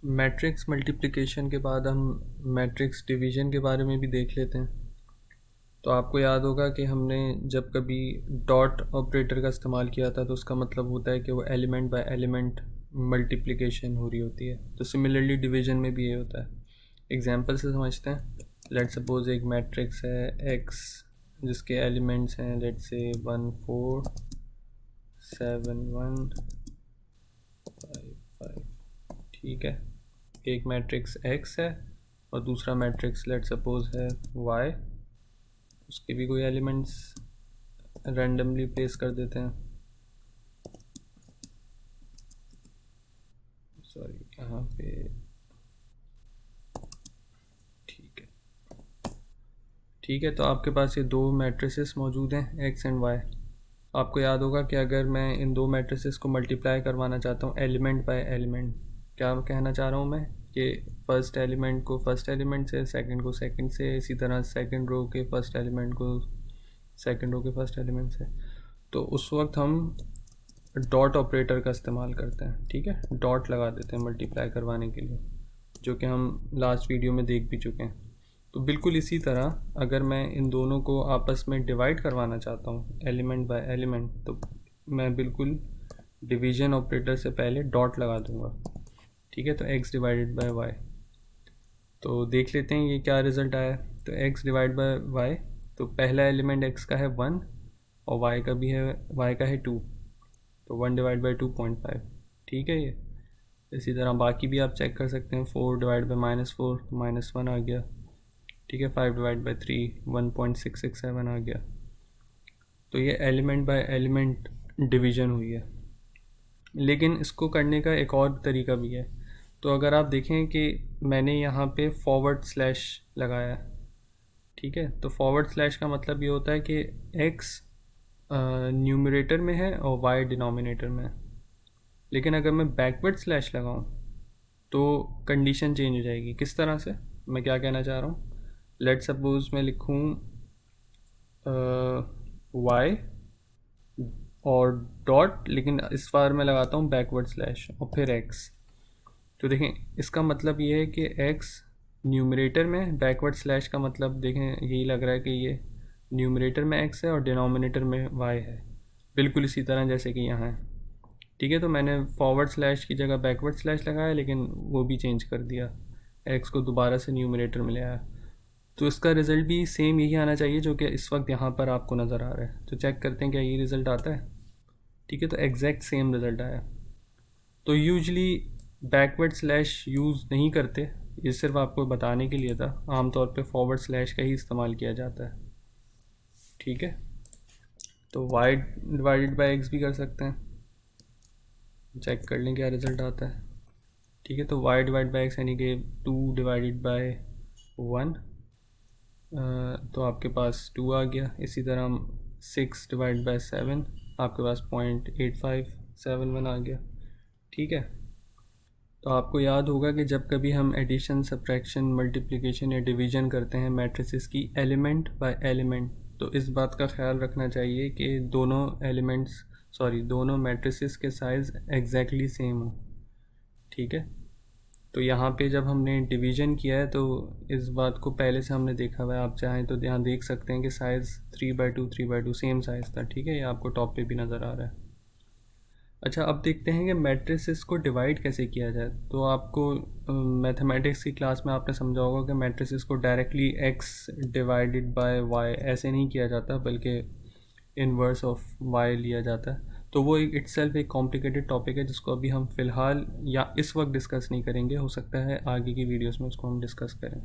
Matrix multiplication के बाद हम मैट्रिक्स डिवीज़न के बारे में भी देख लेते हैं। तो आपको याद होगा कि हमने जब कभी डॉट ऑपरेटर का इस्तेमाल किया था तो उसका मतलब होता है कि वो एलिमेंट बाय एलिमेंट मल्टीप्लिकेशन हो रही होती है। तो सिमिलरली डिवीज़न में भी ये होता है। एग्जांपल से समझते हैं। लेट्स सपोज एक मैट्रिक्स है एक्स जिसके एलिमेंट्स हैं लेट्स से 1 4 7 1 5 5। ठीक है, एक मैट्रिक्स एक्स है और दूसरा मैट्रिक्स लेट सपोज है वाई। उसके भी कोई एलिमेंट्स रैंडमली प्लेस कर देते हैं। सॉरी, यहाँ पे ठीक है। ठीक है, तो आपके पास ये दो मैट्रिसेस मौजूद हैं एक्स एंड वाई। आपको याद होगा कि अगर मैं इन दो मैट्रिसेस को मल्टीप्लाई करवाना चाहता हूँ एलिमेंट बाय एलिमेंट, क्या कहना चाह रहा हूँ मैं कि फ़र्स्ट एलिमेंट को फर्स्ट एलिमेंट से, सेकंड को सेकंड से, इसी तरह सेकंड रो के फर्स्ट एलिमेंट को सेकंड रो के फर्स्ट एलिमेंट से, तो उस वक्त हम डॉट ऑपरेटर का इस्तेमाल करते हैं। ठीक है, डॉट लगा देते हैं मल्टीप्लाई करवाने के लिए, जो कि हम लास्ट वीडियो में देख भी चुके हैं। तो बिल्कुल इसी तरह अगर मैं इन दोनों को आपस में डिवाइड करवाना चाहता हूँ एलिमेंट बाय एलिमेंट, तो मैं बिल्कुल डिवीजन ऑपरेटर से पहले डॉट लगा दूँगा। ठीक है, तो x डिवाइडेड बाय वाई। तो देख लेते हैं ये क्या रिज़ल्ट आया। तो x डिवाइड बाय वाई, तो पहला एलिमेंट x का है 1 और y का भी है, y का है 2, तो 1 डिवाइड बाई 2.5। ठीक है, ये इसी तरह बाकी भी आप चेक कर सकते हैं। 4 डिवाइड बाई -4 तो -1 आ गया। ठीक है, 5 डिवाइड बाई 3 1.667 आ गया। तो ये एलिमेंट बाय एलिमेंट डिवीज़न हुई है। लेकिन इसको करने का एक और तरीका भी है। तो अगर आप देखें कि मैंने यहाँ पे फॉरवर्ड स्लैश लगाया है। ठीक है, तो फॉरवर्ड स्लैश का मतलब ये होता है कि x न्यूमरेटर में है और y डिनोमिनेटर में है। लेकिन अगर मैं बैकवर्ड स्लैश लगाऊं तो कंडीशन चेंज हो जाएगी। किस तरह से, मैं क्या कहना चाह रहा हूँ, लेट सपोज मैं लिखूँ y और डॉट, लेकिन इस बार मैं लगाता हूँ बैकवर्ड स्लैश और फिर x। तो देखें इसका मतलब ये है कि x न्यूमरेटर में, बैकवर्ड स्लैश का मतलब देखें यही लग रहा है कि ये न्यूमरेटर में x है और डिनोमिनेटर में y है, बिल्कुल इसी तरह जैसे कि यहाँ है। ठीक है, तो मैंने फॉरवर्ड स्लैश की जगह बैकवर्ड स्लैश लगाया, लेकिन वो भी चेंज कर दिया, x को दोबारा से न्यूमरेटर में ले आया। तो इसका रिज़ल्ट भी सेम यही आना चाहिए जो कि इस वक्त यहाँ पर आपको नज़र आ रहा है। तो चेक करते हैं क्या ये रिज़ल्ट आता है। ठीक है, तो एग्जैक्ट सेम रिज़ल्ट आया। तो यूजली बैकवर्ड स्लैश यूज़ नहीं करते, ये सिर्फ आपको बताने के लिए था। आमतौर पे फॉरवर्ड स्लैश का ही इस्तेमाल किया जाता है। ठीक है, तो y डिवाइडेड बाय x भी कर सकते हैं, चेक कर लें क्या रिज़ल्ट आता है। ठीक है, तो y डिवाइड बाई एक्स यानी कि 2 डिवाइडेड बाय 1, तो आपके पास 2 आ गया। इसी तरह हम 6 डिवाइड बाय 7, आपके पास 0.8571 आ गया। ठीक है, तो आपको याद होगा कि जब कभी हम एडिशन, सब्ट्रैक्शन, मल्टीप्लिकेशन या डिवीज़न करते हैं मैट्रिसेस की एलिमेंट बाय एलिमेंट, तो इस बात का ख्याल रखना चाहिए कि दोनों मैट्रिसेस के साइज़ एग्जैक्टली सेम हो। ठीक है, तो यहाँ पे जब हमने डिवीज़न किया है तो इस बात को पहले से हमने देखा हुआ है। आप चाहें तो यहाँ देख सकते हैं कि साइज़ 3/2 सेम साइज़ था। ठीक है, ये आपको टॉप पे भी नज़र आ रहा है। अच्छा, अब देखते हैं कि मैट्रिसेस को डिवाइड कैसे किया जाए। तो आपको मैथमेटिक्स की क्लास में आपने समझा होगा कि मैट्रिसेस को directly x divided by y ऐसे नहीं किया जाता, बल्कि इन्वर्स ऑफ y लिया जाता है। तो वो एक इट्सेल्फ एक कॉम्प्लिकेटेड टॉपिक है जिसको अभी हम फ़िलहाल या इस वक्त डिस्कस नहीं करेंगे। हो सकता है आगे की वीडियोस में उसको हम डिस्कस करें।